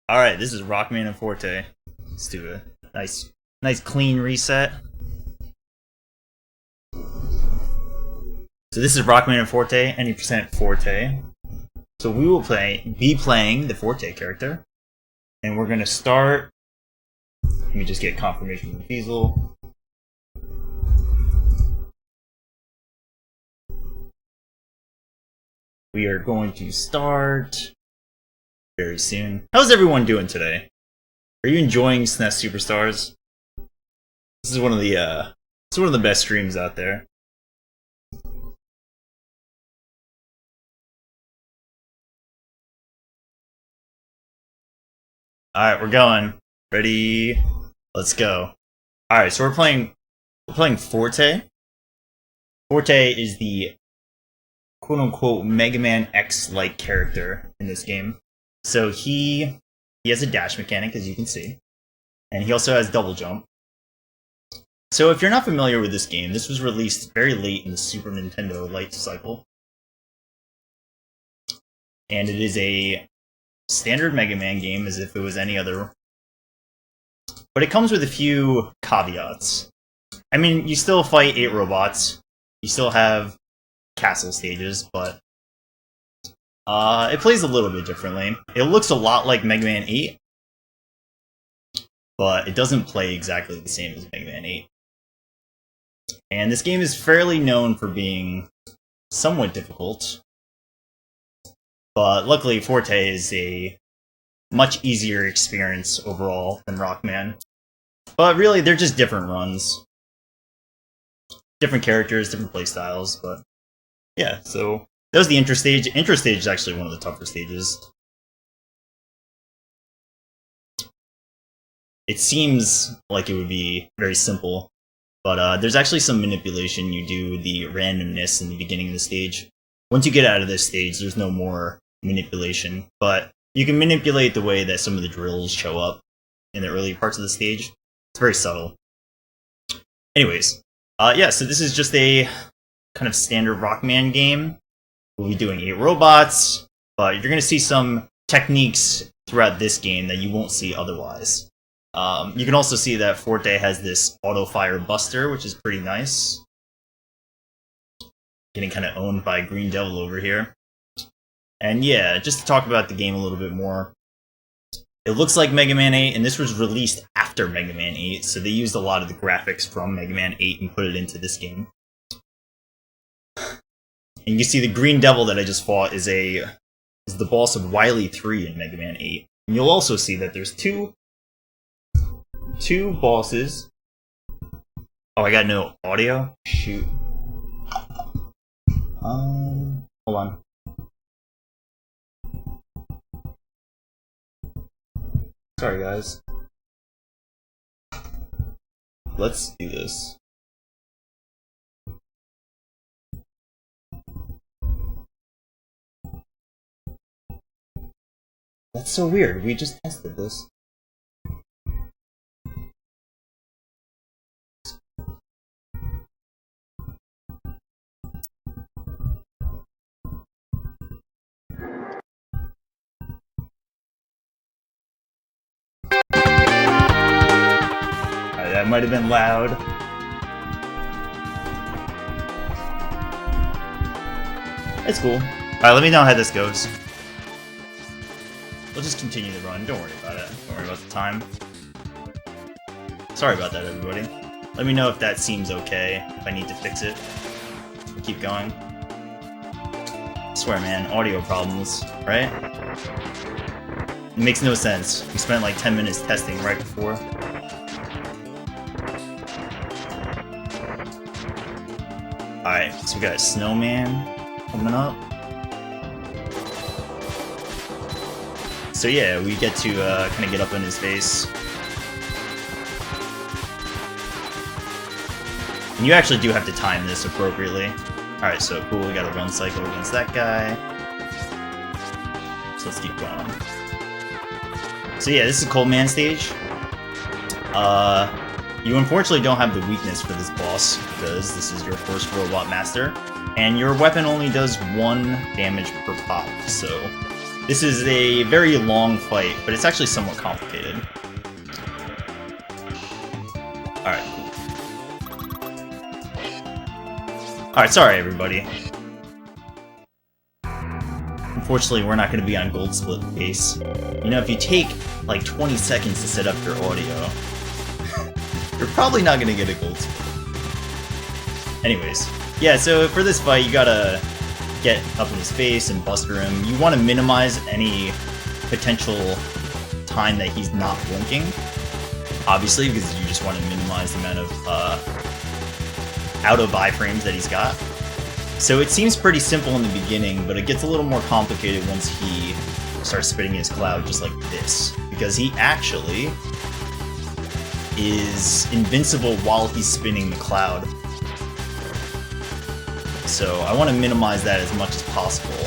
Alright, this is Rockman Forte. Let's do a nice clean reset. So this is Rockman Forte, any percent Forte. So we will be playing the Forte character. And we're gonna start. Let me just get confirmation from Fiesel. We are going to start very soon. How's everyone doing today? Are you enjoying SNES Superstars? This is one of the best streams out there. Alright, we're going. Ready? Let's go. Alright, so we're playing Forte. Forte is the quote-unquote Mega Man X-like character in this game. So he has a dash mechanic, as you can see. And he also has double jump. So if you're not familiar with this game, this was released very late in the Super Nintendo life cycle. And it is a standard Mega Man game as if it was any other. But it comes with a few caveats. I mean, you still fight 8 robots. You still have castle stages, but it plays a little bit differently. It looks a lot like Mega Man 8, but it doesn't play exactly the same as Mega Man 8. And this game is fairly known for being somewhat difficult, but luckily Forte is a much easier experience overall than Rockman. But really, they're just different runs. Different characters, different playstyles, but yeah, so that was the intro stage. Intro stage is actually one of the tougher stages. It seems like it would be very simple, but there's actually some manipulation you do with the randomness in the beginning of the stage. Once you get out of this stage, there's no more manipulation, but you can manipulate the way that some of the drills show up in the early parts of the stage. It's very subtle. Anyways, yeah, so this is just a kind of standard Rockman game. We'll be doing 8 robots, but you're going to see some techniques throughout this game that you won't see otherwise. You can also see that Forte has this auto-fire buster, which is pretty nice. Getting kind of owned by Green Devil over here. And yeah, just to talk about the game a little bit more. It looks like Mega Man 8, and this was released after Mega Man 8, so they used a lot of the graphics from Mega Man 8 and put it into this game. And you see the Green Devil that I just fought is the boss of Wily 3 in Mega Man 8. And you'll also see that there's two bosses. Oh, I got no audio? Shoot. Hold on. Sorry, guys. Let's do this. That's so weird. We just tested this. Alright, that might have been loud. That's cool. Alright, let me know how this goes. We'll just continue the run. Don't worry about it. Don't worry about the time. Sorry about that, everybody. Let me know if that seems okay, if I need to fix it. We'll keep going. I swear, man, audio problems, right? It makes no sense. We spent like 10 minutes testing right before. Alright, so we got a snowman coming up. So yeah, we get to kind of get up in his face. And you actually do have to time this appropriately. Alright, so cool, we got a run cycle against that guy. So let's keep going. So yeah, this is a Cold Man stage. You unfortunately don't have the weakness for this boss, because this is your first Robot Master. And your weapon only does 1 damage per pop, so This is a very long fight, but it's actually somewhat complicated. Alright. Alright, sorry everybody. Unfortunately, we're not going to be on gold split pace. You know, if you take like 20 seconds to set up your audio, you're probably not going to get a gold split. Anyways, yeah, so for this fight, you gotta get up in his face and buster him. You want to minimize any potential time that he's not blinking, obviously, because you just want to minimize the amount of out of iframes that he's got. So it seems pretty simple in the beginning, but it gets a little more complicated once he starts spitting his cloud just like this, because he actually is invincible while he's spinning the cloud. So I want to minimize that as much as possible.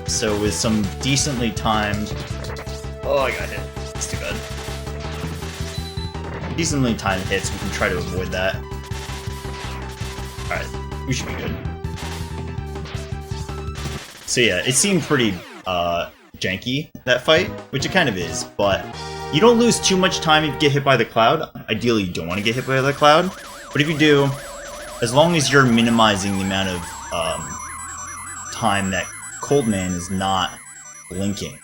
So with some decently timed... Oh, I got hit. It's too bad. Decently timed hits, we can try to avoid that. Alright, we should be good. So yeah, it seemed pretty janky, that fight, which it kind of is, but you don't lose too much time if you get hit by the cloud. Ideally, you don't want to get hit by the cloud, but if you do, as long as you're minimizing the amount of time that Coldman is not blinking,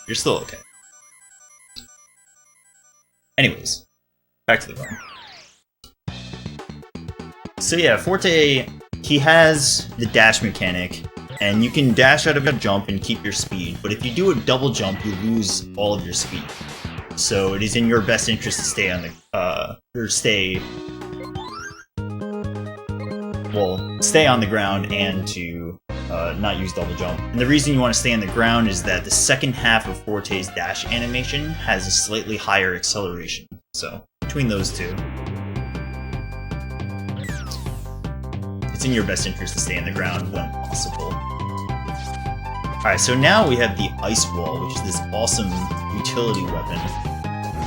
you're still okay. Anyways, back to the run. So yeah, Forte, he has the dash mechanic, and you can dash out of a jump and keep your speed, but if you do a double jump, you lose all of your speed. So it is in your best interest to stay on the, stay on the ground and to not use double jump. And the reason you want to stay on the ground is that the second half of Forte's dash animation has a slightly higher acceleration. So between those two, it's in your best interest to stay on the ground when possible. Alright, so now we have the Ice Wall, which is this awesome utility weapon.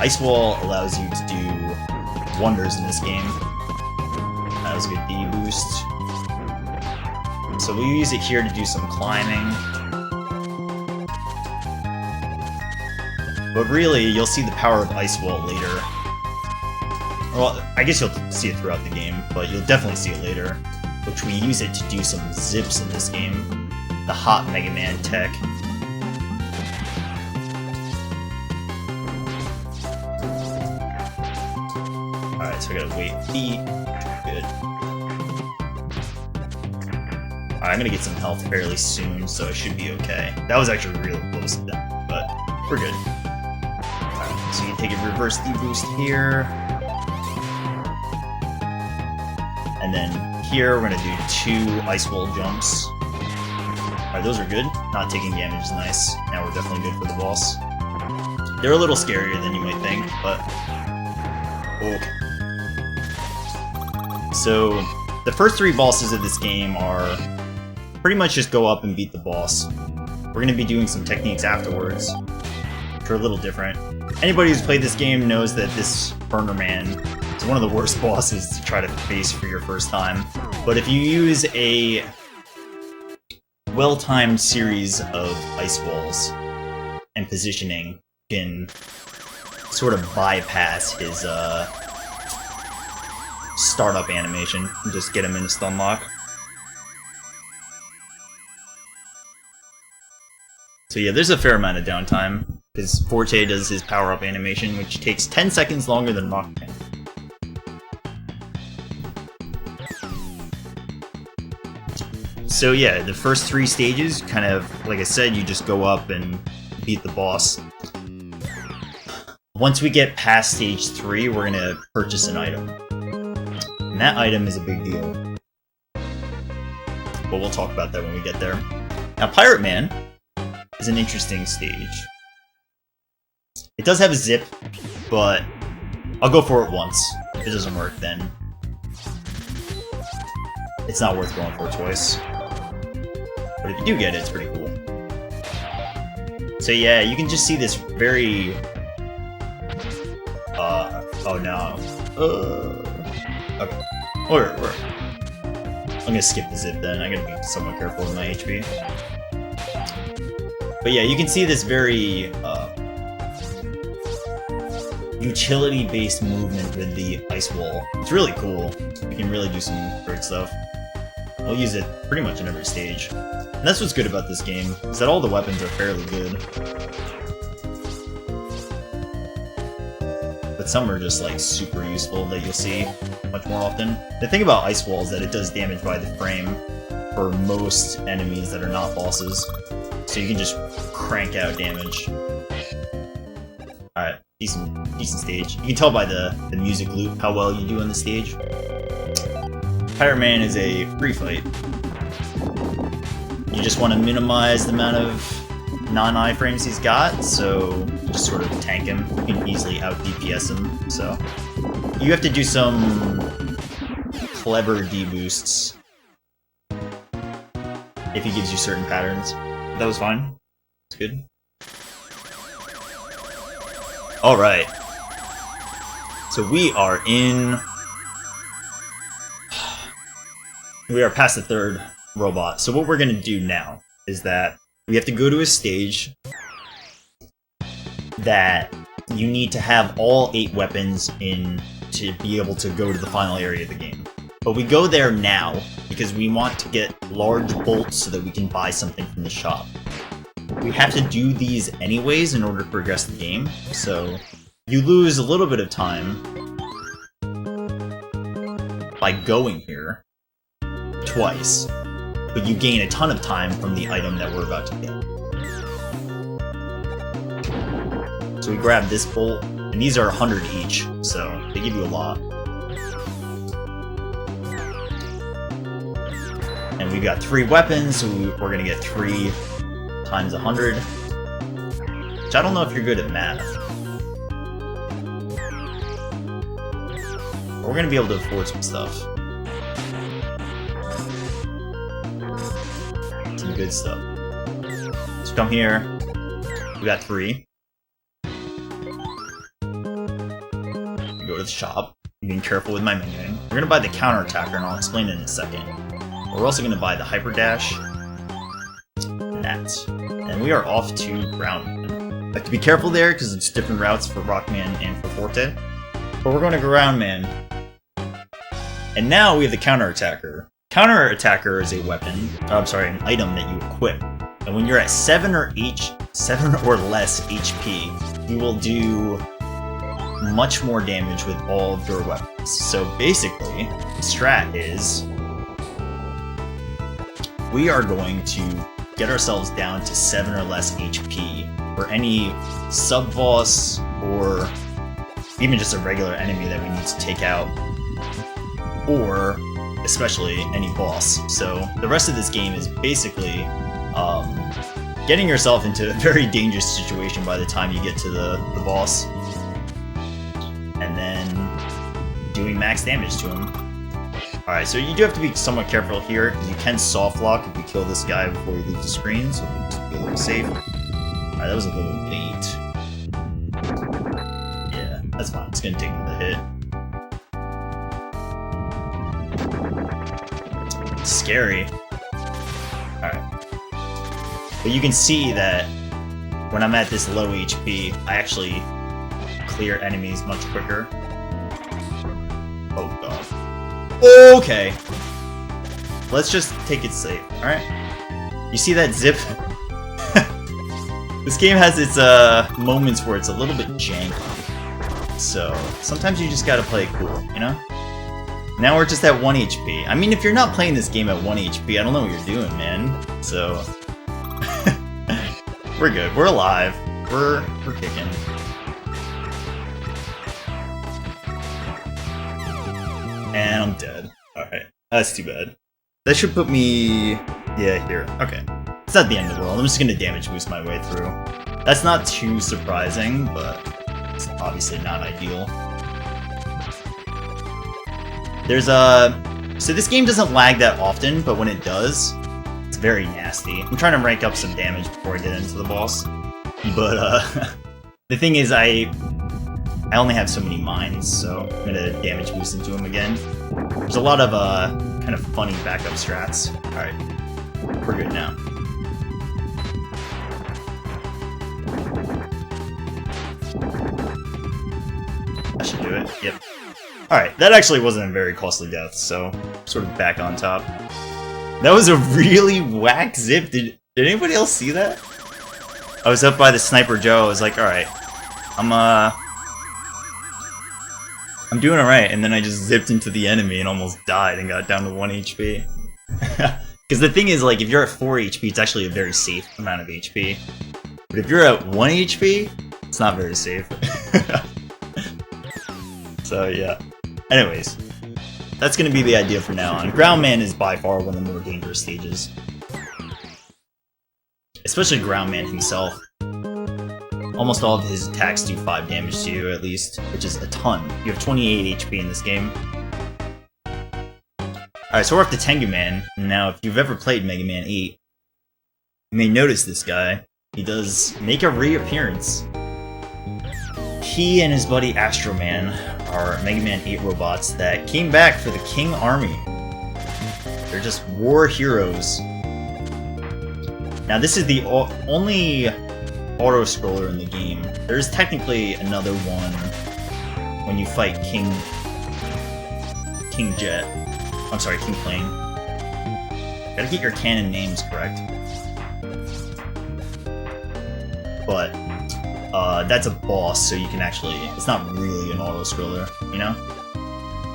Ice Wall allows you to do wonders in this game. That was a good D boost. So we'll use it here to do some climbing. But really, you'll see the power of Ice Wall later. Well, I guess you'll see it throughout the game, but you'll definitely see it later. Which we use it to do some zips in this game. The hot Mega Man tech. Alright, so I gotta wait feet. Good. Alright, I'm gonna get some health fairly soon, so I should be okay. That was actually really close to that, but we're good. Alright, so you can take a reverse D-boost here. And then here, we're gonna do 2 Ice Wall jumps. Alright, those are good. Not taking damage is nice. Now we're definitely good for the boss. They're a little scarier than you might think, but... okay. So, the first 3 bosses of this game are pretty much just go up and beat the boss. We're gonna be doing some techniques afterwards, which are a little different. Anybody who's played this game knows that this Burner Man is one of the worst bosses to try to face for your first time. But if you use a well-timed series of ice walls and positioning, you can sort of bypass his startup animation and just get him in a stun lock. So yeah, there's a fair amount of downtime, because Forte does his power-up animation, which takes 10 seconds longer than Rockman. So yeah, the first 3 stages, kind of, like I said, you just go up and beat the boss. Once we get past stage 3, we're gonna purchase an item. And that item is a big deal. But we'll talk about that when we get there. Now, Pirate Man is an interesting stage. It does have a zip, but I'll go for it once. If it doesn't work, then it's not worth going for twice. But if you do get it, it's pretty cool. So yeah, you can just see this very... oh no. Okay. Let's gonna skip the zip then. I gotta be somewhat careful with my HP. But yeah, you can see this very utility-based movement with the ice wall. It's really cool. You can really do some great stuff. We'll use it pretty much in every stage. And that's what's good about this game, is that all the weapons are fairly good. But some are just like super useful that you'll see much more often. The thing about ice wall is that it does damage by the frame for most enemies that are not bosses. So you can just crank out damage. Alright, decent stage. You can tell by the music loop how well you do on the stage. Pirate Man is a free fight. You just want to minimize the amount of non-iframes he's got, so you just sort of tank him. You can easily out-DPS him, so... You have to do some clever deboosts if he gives you certain patterns. That was fine. It's good. Alright. So we are in... We are past the third robot. So what we're gonna do now is that we have to go to a stage that you need to have all 8 weapons in to be able to go to the final area of the game. But we go there now because we want to get large bolts so that we can buy something from the shop. We have to do these anyways in order to progress the game, so you lose a little bit of time by going here twice, but you gain a ton of time from the item that we're about to get. So we grab this bolt, and these are 100 each, so they give you a lot. And we've got 3 weapons, so we're gonna get 3 times 100. Which I don't know if you're good at math. We're gonna be able to afford some stuff. Some good stuff. So come here. We got 3. Go to the shop. I'm being careful with my menuing. We're gonna buy the counter attacker, and I'll explain it in a second. We're also gonna buy the hyper dash. And that. And we are off to Ground. Have to be careful there because it's different routes for Rockman and for Forte. But we're going to Ground Man. And now we have the counter attacker. Counter attacker is a weapon. I'm sorry, an item that you equip. And when you're at 7 or less HP, you will do much more damage with all of your weapons. So basically, the strat is we are going to get ourselves down to 7 or less HP for any sub-boss or even just a regular enemy that we need to take out, or especially any boss. So the rest of this game is basically getting yourself into a very dangerous situation by the time you get to the boss, and then doing max damage to him. Alright, so you do have to be somewhat careful here, because you can soft lock if you kill this guy before you leave the screen, so just be a little safe. Alright, that was a little late. Yeah, that's fine, it's gonna take the hit. It's scary. Alright. But you can see that when I'm at this low HP, I actually clear enemies much quicker. Oh god. Okay. Let's just take it safe, alright? You see that zip? This game has its moments where it's a little bit janky. So, sometimes you just gotta play it cool, you know? Now we're just at 1 HP. I mean, if you're not playing this game at 1 HP, I don't know what you're doing, man. So... we're good. We're alive. We're kicking. And I'm dead. Alright. That's too bad. That should put me... yeah, here. Okay. It's not the end of the world. I'm just gonna damage boost my way through. That's not too surprising, but it's obviously not ideal. There's a... so this game doesn't lag that often, but when it does, it's very nasty. I'm trying to rank up some damage before I get into the boss. But, the thing is, I only have so many mines, so I'm gonna damage boost into him again. There's a lot of, kind kind of funny backup strats. Alright, we're good now. That should do it, yep. Alright, that actually wasn't a very costly death, so sort of back on top. That was a really whack zip. Did anybody else see that? I was up by the Sniper Joe, I was like, alright, I'm doing alright, and then I just zipped into the enemy and almost died and got down to 1 HP. Because the thing is, like, if you're at 4 HP, it's actually a very safe amount of HP. But if you're at 1 HP, it's not very safe. So, yeah. Anyways, that's gonna be the idea for now on. Groundman is by far one of the more dangerous stages. Especially Groundman himself. Almost all of his attacks do 5 damage to you, at least, which is a ton. You have 28 HP in this game. Alright, so we're up to Tengu Man. Now, if you've ever played Mega Man 8, you may notice this guy. He does make a reappearance. He and his buddy Astro Man are Mega Man 8 robots that came back for the King Army. They're just war heroes. Now, this is the only auto-scroller in the game. There's technically another one when you fight King Jet. I'm sorry, King Plane. Gotta get your canon names correct. But that's a boss, so you can actually... It's not really an auto-scroller, you know?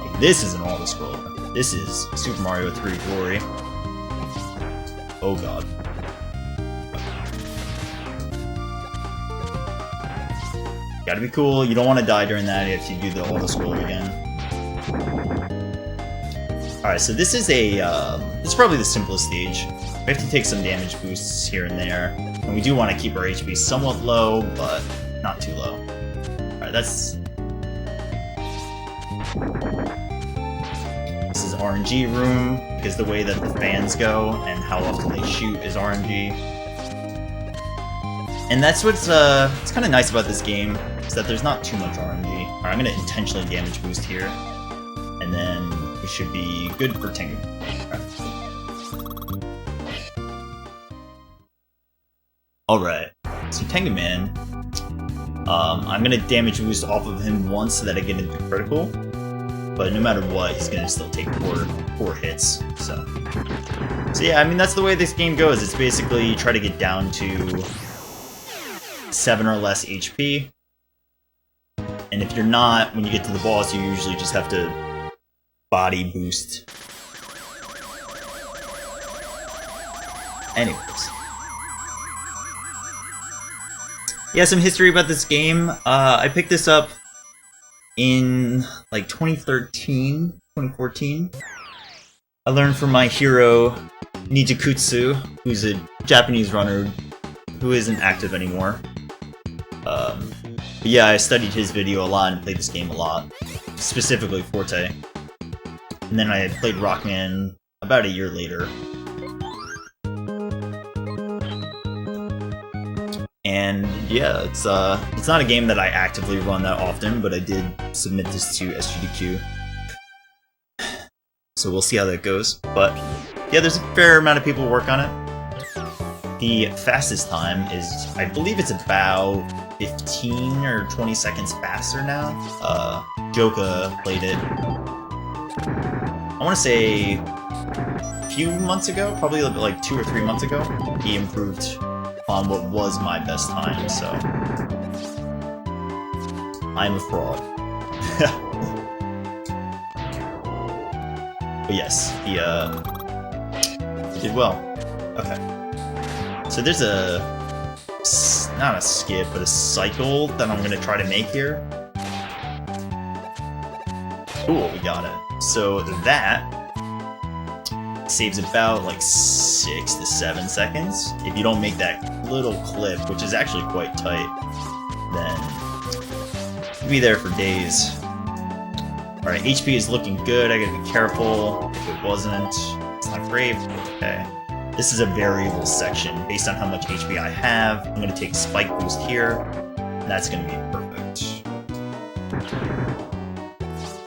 Like, this is an auto-scroller. This is Super Mario 3 Glory. Oh god. Gotta be cool, you don't want to die during that if you do the auto-scroller again. Alright, so this is a, this is probably the simplest stage. We have to take some damage boosts here and there, and we do want to keep our HP somewhat low, but not too low. Alright, that's... This is RNG room, because the way that the fans go, and how often they shoot is RNG. And that's what's it's kind of nice about this game, is that there's not too much RNG. Alright, I'm going to intentionally damage boost here, and then we should be good for Tengu. Alright, so Tengu Man, I'm going to damage boost off of him once so that I get into critical, but no matter what, he's going to still take 4 hits, so yeah, I mean, that's the way this game goes. It's basically try to get down to 7 or less HP, and if you're not, when you get to the boss, you usually just have to body boost. Anyways. Yeah, some history about this game. I picked this up in, like, 2013, 2014. I learned from my hero, Nijakutsu, who's a Japanese runner who isn't active anymore. But yeah, I studied his video a lot and played this game a lot. Specifically Forte. And then I played Rockman about a year later. And yeah, it's not a game that I actively run that often, but I did submit this to SGDQ. So we'll see how that goes. But yeah, there's a fair amount of people who work on it. The fastest time is, I believe it's about 15 or 20 seconds faster now. Joka played it, I want to say a few months ago, probably like 2 or 3 months ago. He improved on what was my best time, so I'm a fraud. But yes, he did well. Okay. So there's not a skip, but a cycle that I'm gonna try to make here. Cool, we got it. So that saves about like 6 to 7 seconds. If you don't make that little clip, which is actually quite tight, then you'll be there for days. Alright, HP is looking good. I gotta be careful. If it wasn't, it's not great. Okay. This is a variable section. Based on how much HP I have, I'm gonna take Spike Boost here. And that's gonna be perfect.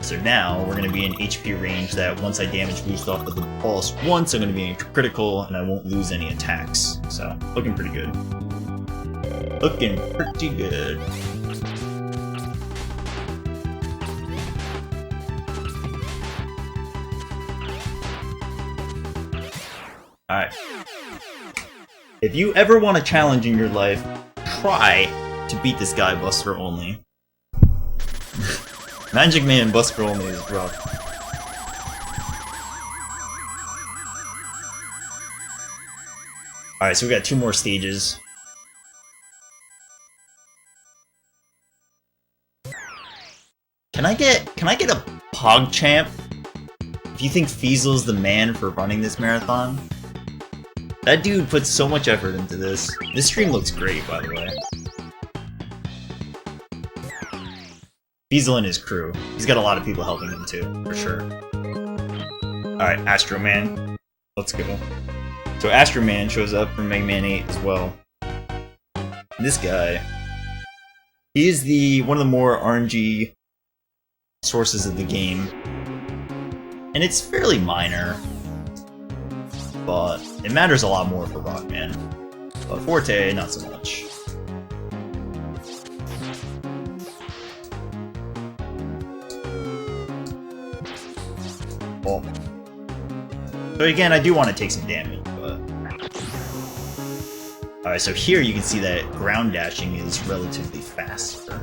So now we're going to be in HP range that once I damage boost off of the boss once, I'm going to be in critical and I won't lose any attacks. So, looking pretty good. Looking pretty good. Alright. If you ever want a challenge in your life, try to beat this guy Buster only. Magic Man Buster only is rough. Alright, so we got 2 more stages. Can I get a PogChamp? If you think Feasel's the man for running this marathon? That dude puts so much effort into this. This stream looks great, by the way. Feasel and his crew. He's got a lot of people helping him too, for sure. Alright, Astro Man. Let's go. So Astro Man shows up from Mega Man 8 as well. This guy, he is one of the more RNG sources of the game. And it's fairly minor, but it matters a lot more for Rockman. But Forte, not so much. Oh. So again, I do want to take some damage, but... Alright, so here you can see that ground dashing is relatively faster.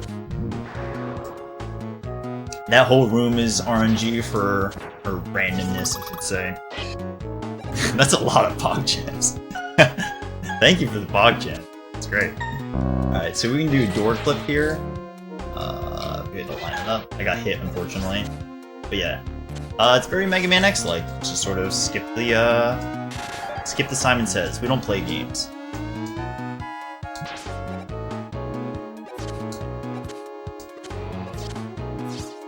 That whole room is RNG for randomness, I should say. That's a lot of PogChamps. Thank you for the PogChamp. It's great. Alright, so we can do a door clip here. We had to line it up. I got hit, unfortunately. But yeah. It's very Mega Man X-like. Just sort of skip the Simon Says. We don't play games.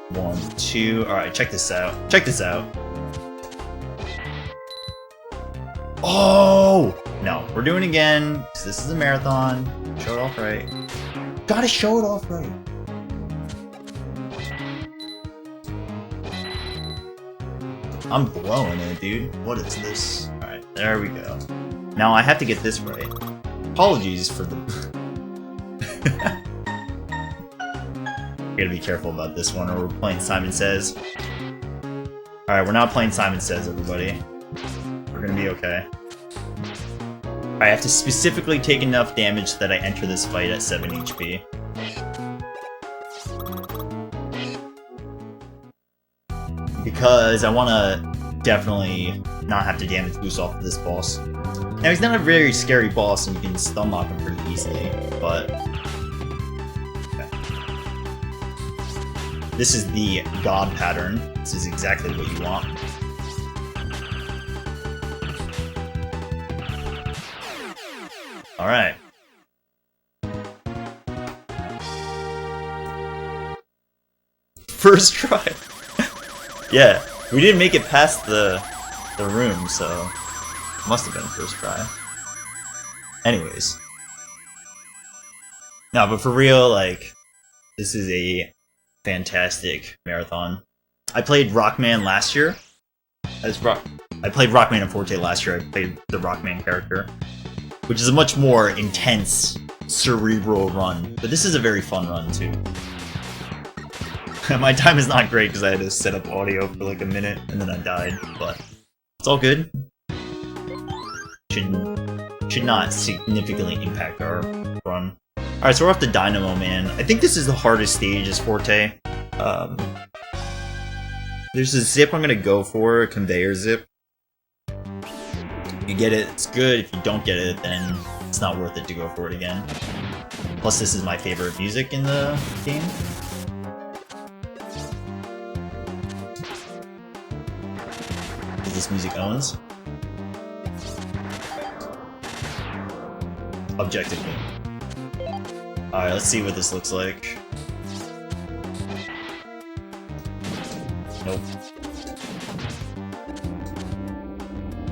One, two. Alright, check this out. Check this out. Oh! No, we're doing it again. This is a marathon. Show it off right. Gotta show it off right. I'm blowing it, dude. What is this? Alright, there we go. Now I have to get this right. Apologies for the... Gotta be careful about this one, or we're playing Simon Says. Alright, we're not playing Simon Says, everybody. We're gonna be okay. I have to specifically take enough damage so that I enter this fight at 7 HP. Because I want to definitely not have to damage boost off of this boss. Now, he's not a very scary boss and you can stun lock him pretty easily, but... Okay. This is the God pattern. This is exactly what you want. Alright. First try. Yeah, we didn't make it past the room, so must have been first try. Anyways. No, but for real, like, this is a fantastic marathon. I played Rockman last year. I played Rockman Forte last year. I played the Rockman character, which is a much more intense, cerebral run. But this is a very fun run, too. My time is not great because I had to set up audio for like a minute and then I died, but it's all good. Should not significantly impact our run. Alright, so we're off to DYNAMO, man. I think this is the hardest stage as Forte. There's a zip I'm gonna go for, a conveyor zip. If you get it, it's good. If you don't get it, then it's not worth it to go for it again. Plus, this is my favorite music in the game. This music owns. Objectively. Alright, let's see what this looks like. Nope.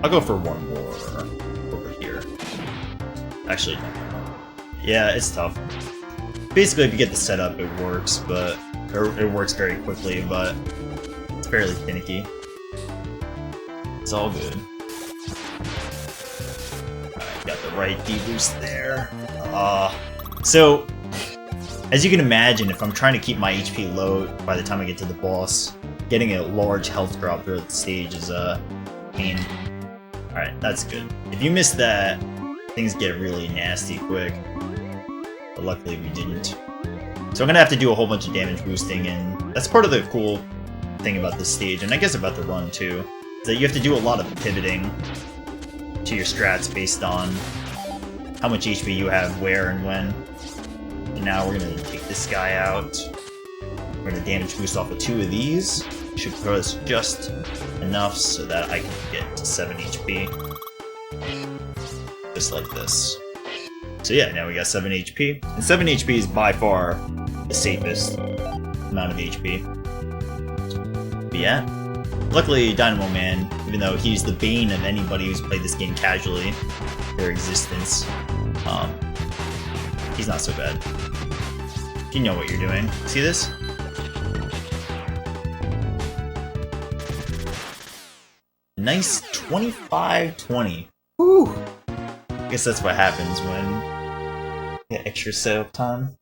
I'll go for one more over here. Actually, no. Yeah, it's tough. Basically, if you get the setup, it works, but... Or it works very quickly, but... It's fairly finicky. It's all good. Alright, got the right D-boost there. So, as you can imagine, if I'm trying to keep my HP low by the time I get to the boss, getting a large health drop throughout the stage is a pain. Alright, that's good. If you miss that, things get really nasty quick. But luckily we didn't. So I'm gonna have to do a whole bunch of damage boosting, and that's part of the cool thing about this stage, and I guess about the run too, is that you have to do a lot of pivoting to your strats based on how much HP you have where and when. And now we're gonna take this guy out. We're gonna damage boost off of 2 of these. Should throw us just enough so that I can get to 7 HP. Just like this. So yeah, now we got 7 HP. And 7 HP is by far the safest amount of HP. But yeah. Luckily, Dynamo Man, even though he's the bane of anybody who's played this game casually, their existence, he's not so bad. You know what you're doing. See this? Nice 25-20. Whew! I guess that's what happens when you get extra setup time.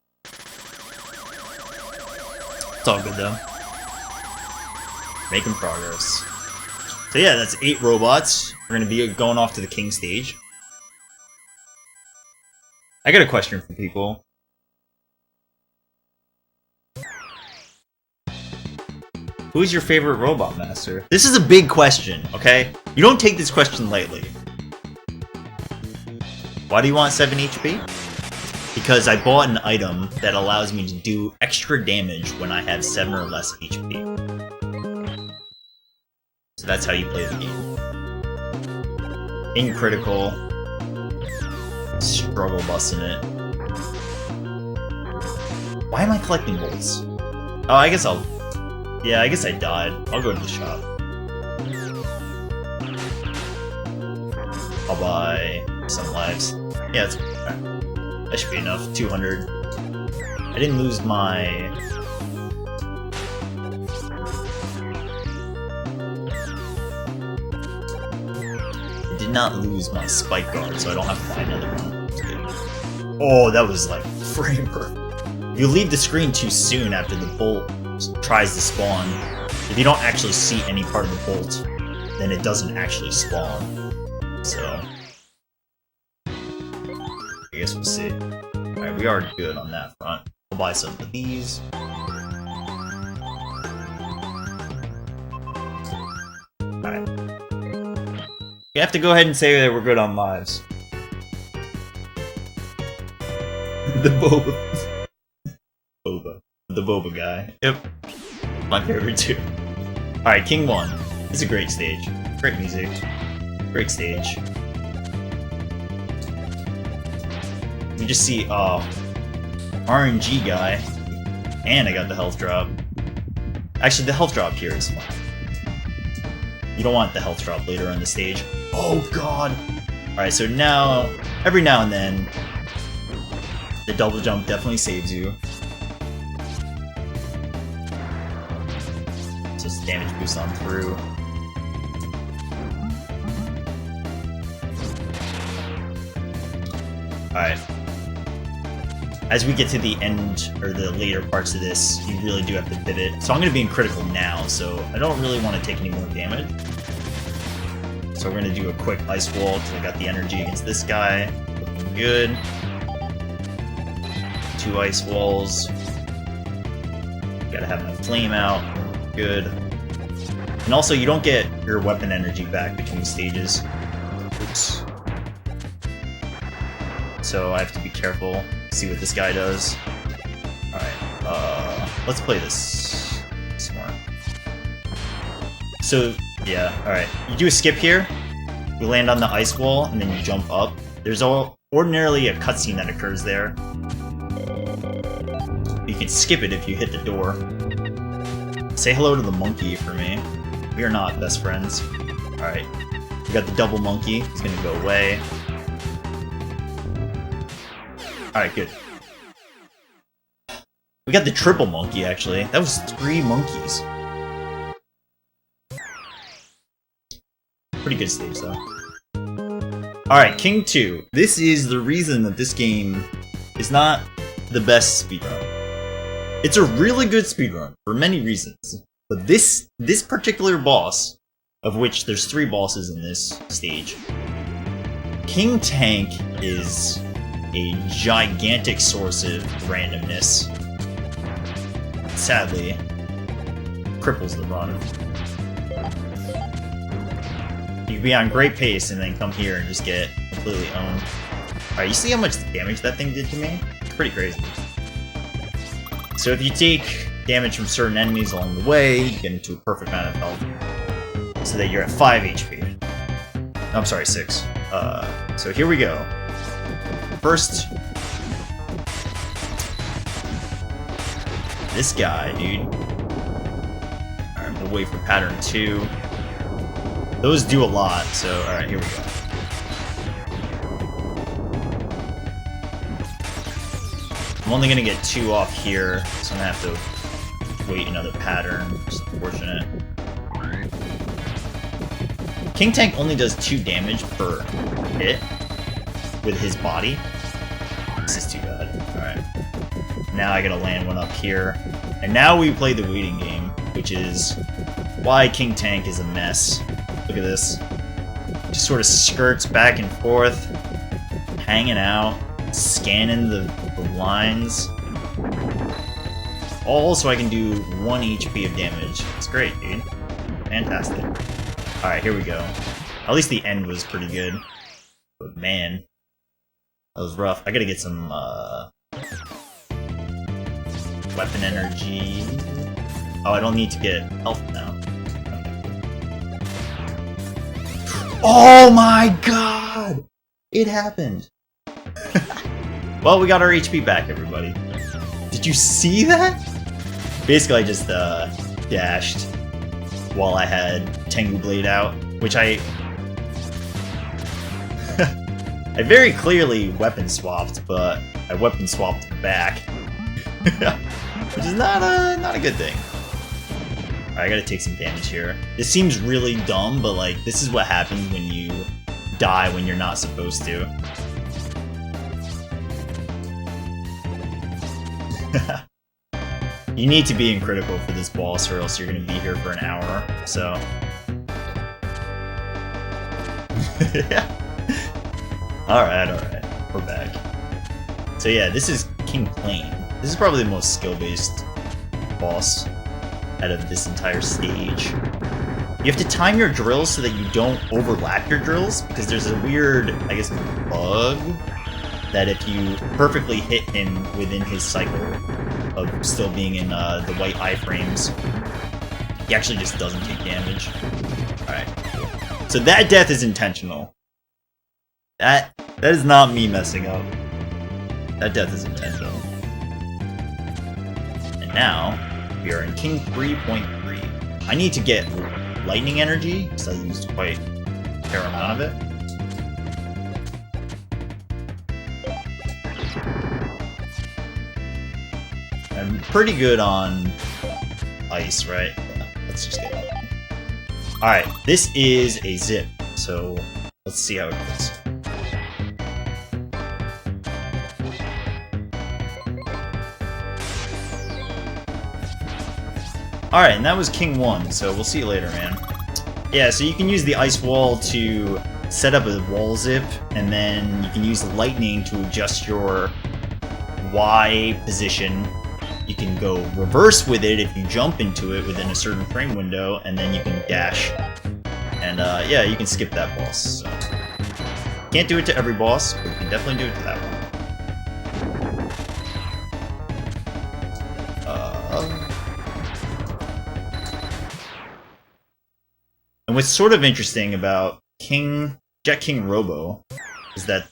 It's all good though. Making progress. So yeah, that's 8 robots. We're gonna be going off to the king stage. I got a question for people. Who's your favorite robot master? This is a big question, okay? You don't take this question lightly. Why do you want 7 HP? Because I bought an item that allows me to do extra damage when I have 7 or less HP. So that's how you play the game. In critical, struggle busting it. Why am I collecting bolts? Oh, I guess I'll... Yeah, I guess I died. I'll go to the shop. I'll buy some lives. Yeah, that's... that should be enough. 200. I didn't lose my... I did not lose my spike guard, so I don't have to buy another one. That's good. Oh, that was like frame perfect. You leave the screen too soon after the bolt tries to spawn. If you don't actually see any part of the bolt, then it doesn't actually spawn. So... I guess we'll see. Alright, we are good on that front. We'll buy some of these. Alright. We have to go ahead and say that we're good on lives. The Boba. Boba. The Boba guy. Yep. My favorite too. Alright, King 1. It's a great stage. Great music. Great stage. You just see, RNG guy. And I got the health drop. Actually, the health drop here is fine. You don't want the health drop later on the stage. Oh god! Alright, so now, every now and then, the double jump definitely saves you. Just damage boost on through. Alright. As we get to the end, or the later parts of this, you really do have to pivot. So I'm going to be in critical now, so I don't really want to take any more damage. So we're going to do a quick ice wall, because I got the energy against this guy. Looking good. 2 ice walls. Gotta have my flame out. Good. And also, you don't get your weapon energy back between stages. Oops. So I have to be careful. See what this guy does. Alright, let's play this more. So, yeah, alright. You do a skip here, you land on the ice wall, and then you jump up. There's ordinarily a cutscene that occurs there. You can skip it if you hit the door. Say hello to the monkey for me. We are not best friends. Alright. We got the double monkey. He's gonna go away. Alright, good. We got the triple monkey, actually. That was 3 monkeys. Pretty good stage, though. Alright, King 2. This is the reason that this game is not the best speedrun. It's a really good speedrun, for many reasons. But this particular boss, of which there's 3 bosses in this stage, King Tank is a gigantic source of randomness. Sadly, cripples the run. You can be on great pace and then come here and just get completely owned. Alright, you see how much damage that thing did to me? It's pretty crazy. So if you take damage from certain enemies along the way, you get into a perfect amount of health. So that you're at 5 HP. I'm sorry, 6. So here we go. First, this guy, dude. Alright, I'm gonna wait for pattern 2. Those do a lot, so alright, here we go. I'm only gonna get 2 off here, so I'm gonna have to wait another pattern, which is unfortunate. King Tank only does 2 damage per hit with his body. This is too bad. Alright. Now I gotta land one up here. And now we play the waiting game, which is why King Tank is a mess. Look at this. Just sort of skirts back and forth, hanging out, scanning the lines. All so I can do 1 HP of damage. It's great, dude. Fantastic. Alright, here we go. At least the end was pretty good. But man, that was rough. I gotta get some weapon energy. Oh, I don't need to get health now. Oh my god! It happened! Well, we got our HP back, everybody. Did you see that? Basically, I just dashed while I had Tengu Blade out, which I very clearly weapon swapped, but I weapon swapped back, which is not a good thing. Alright, I gotta take some damage here. This seems really dumb, but like this is what happens when you die when you're not supposed to. You need to be in critical for this boss, or else you're gonna be here for an hour. So. Alright, we're back. So yeah, this is King Plane. This is probably the most skill-based boss out of this entire stage. You have to time your drills so that you don't overlap your drills, because there's a weird, I guess, bug that if you perfectly hit him within his cycle of still being in the white iframes, he actually just doesn't take damage. Alright. So that death is intentional. That is not me messing up. That death is intentional. And now, we are in King 3.3. I need to get lightning energy, because I used quite a fair amount of it. I'm pretty good on ice, right? Yeah, let's just get it. Alright, this is a zip, so let's see how it goes. Alright, and that was King 1, so we'll see you later, man. Yeah, so you can use the ice wall to set up a wall zip, and then you can use lightning to adjust your Y position. You can go reverse with it if you jump into it within a certain frame window, and then you can dash. And yeah, you can skip that boss. So. Can't do it to every boss, but you can definitely do it to that one. And what's sort of interesting about Jet King Robo is that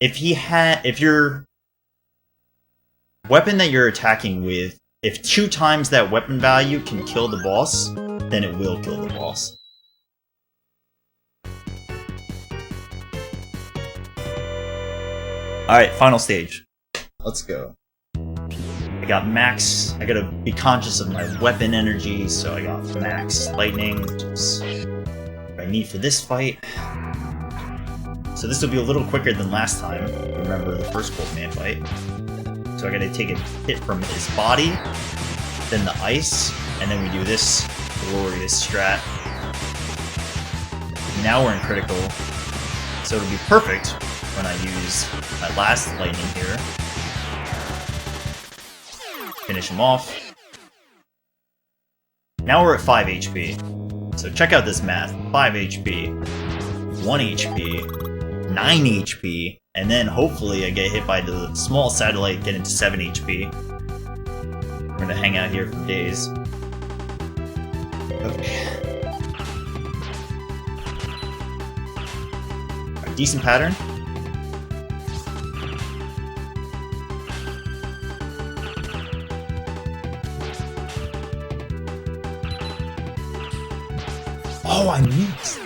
if your weapon that you're attacking with, if 2 times that weapon value can kill the boss, then it will kill the boss. Alright, final stage. Let's go. I got max. I gotta be conscious of my weapon energy, so I got max lightning, which is what I need for this fight. So this will be a little quicker than last time. Remember the first Rockman fight. So I gotta take a hit from his body, then the ice, and then we do this glorious strat. Now we're in critical, so it'll be perfect when I use my last lightning here. Finish him off. Now we're at 5 HP. So check out this math. 5 HP, 1 HP, 9 HP, and then hopefully I get hit by the small satellite, get into 7 HP. We're gonna hang out here for days. Okay. Alright, decent pattern. Oh, I missed!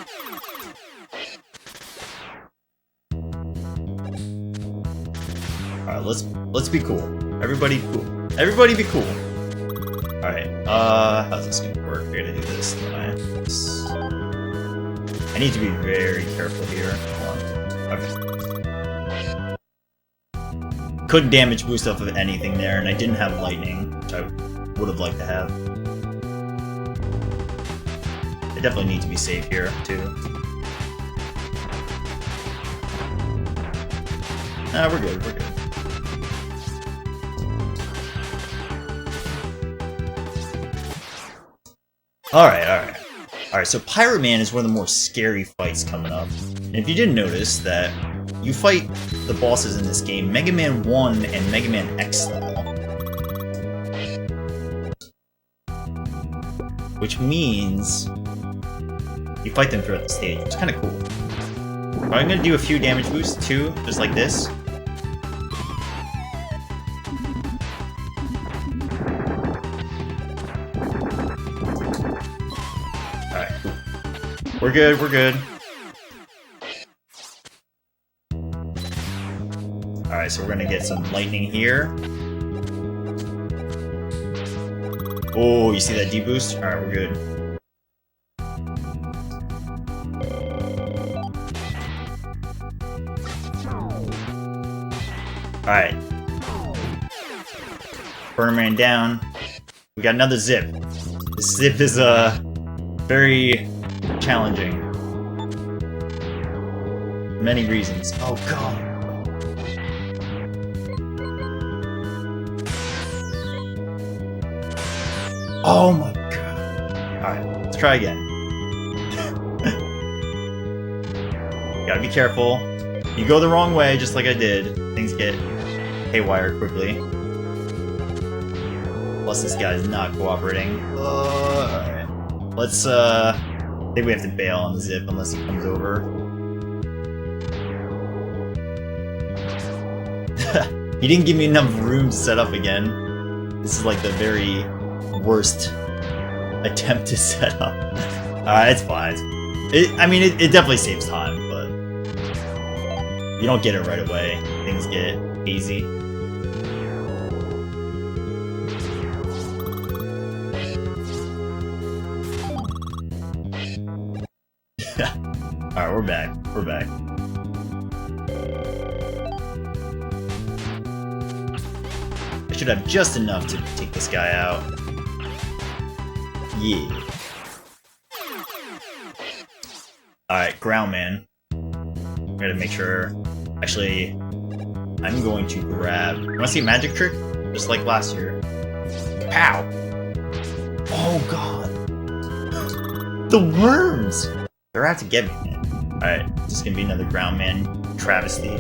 Alright, let's be cool. Everybody cool. Everybody be cool. Alright, how's this gonna work? I gotta do this. I need to be very careful here. Hold on. Okay. Couldn't damage boost off of anything there, and I didn't have lightning, which I would have liked to have. I definitely need to be safe here, too. Nah, we're good, we're good. Alright, so Pirate Man is one of the more scary fights coming up. And if you didn't notice that you fight the bosses in this game Mega Man 1 and Mega Man X style. Which means you fight them throughout the stage, which is kinda cool. But I'm gonna do a few damage boosts too, just like this. We're good, we're good. Alright, so we're gonna get some lightning here. Oh, you see that D-boost? Alright, we're good. Alright. Burner Man down. We got another zip. This zip is, very challenging. Many reasons. Oh god. Oh my god. Alright, let's try again. Gotta be careful. You go the wrong way, just like I did. Things get haywire quickly. Plus this guy's not cooperating. Alright. Let's, I think we have to bail on the zip unless he comes over. He didn't give me enough room to set up again. This is like the very worst attempt to set up. It's fine. I mean, it definitely saves time, but you don't get it right away. Things get easy. Alright, we're back. We're back. I should have just enough to take this guy out. Yeah. Alright, Ground Man. I gotta make sure. Actually, I'm going to grab. You wanna see a magic trick? Just like last year. Pow! Oh god! The worms! They're out to get me, man. Alright, this is gonna be another Ground Man travesty.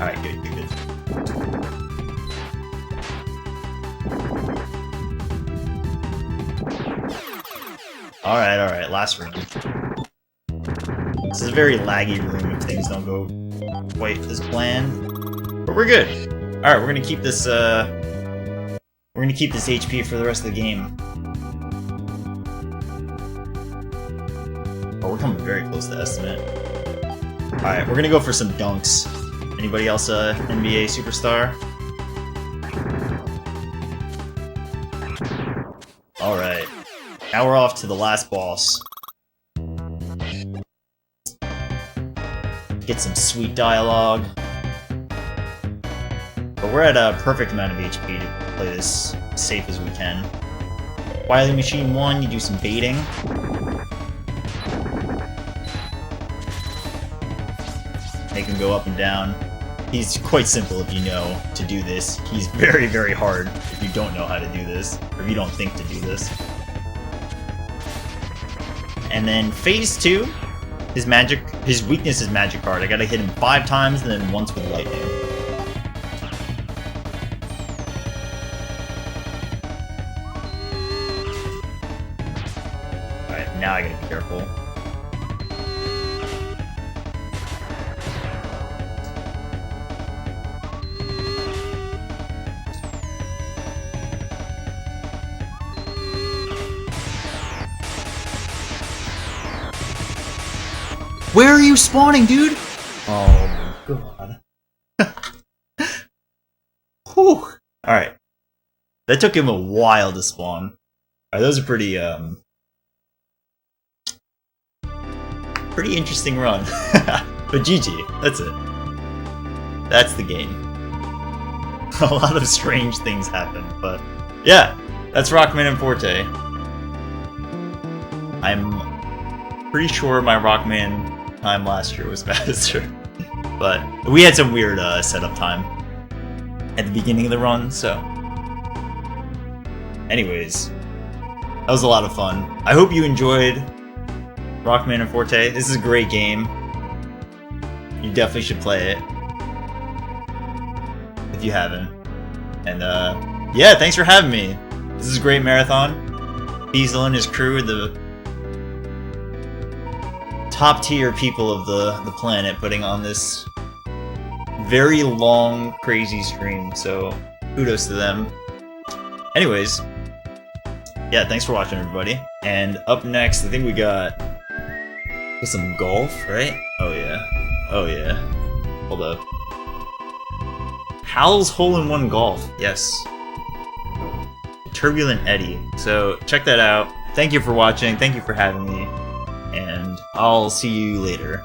Alright, good, good, good. Alright, last room. This is a very laggy room if things don't go quite as planned. But we're good. Alright, we're gonna keep this, HP for the rest of the game. Oh, we're coming very close to estimate. Alright, we're gonna go for some dunks. Anybody else NBA superstar? Alright. Now we're off to the last boss. Get some sweet dialogue. But we're at a perfect amount of HP to play this as safe as we can. Wily Machine 1, you do some baiting. Make him go up and down. He's quite simple if you know to do this. He's very, very hard if you don't know how to do this, or if you don't think to do this. And then phase 2, his weakness is magic card. I gotta hit him 5 times and then once with lightning. Alright, now I gotta be careful. Where are you spawning, dude? Oh my god. Whew. Alright. That took him a while to spawn. Alright, those are pretty interesting run. But GG, that's it. That's the game. A lot of strange things happen, but yeah, that's Rockman Forte. I'm pretty sure my Rockman time last year was faster, but we had some weird setup time at the beginning of the run, so anyways, that was a lot of fun. I hope you enjoyed Rockman Forte. This is a great game. You definitely should play it if you haven't. And yeah, thanks for having me. This is a great marathon. Diesel and his crew, the top tier people of the planet, putting on this very long, crazy stream, so kudos to them. Anyways, yeah, thanks for watching, everybody. And up next, I think we got some golf, right? Oh yeah. Oh yeah. Hold up. Hal's Hole-in-One Golf. Yes. Turbulent Eddy. So check that out. Thank you for watching. Thank you for having me. And I'll see you later.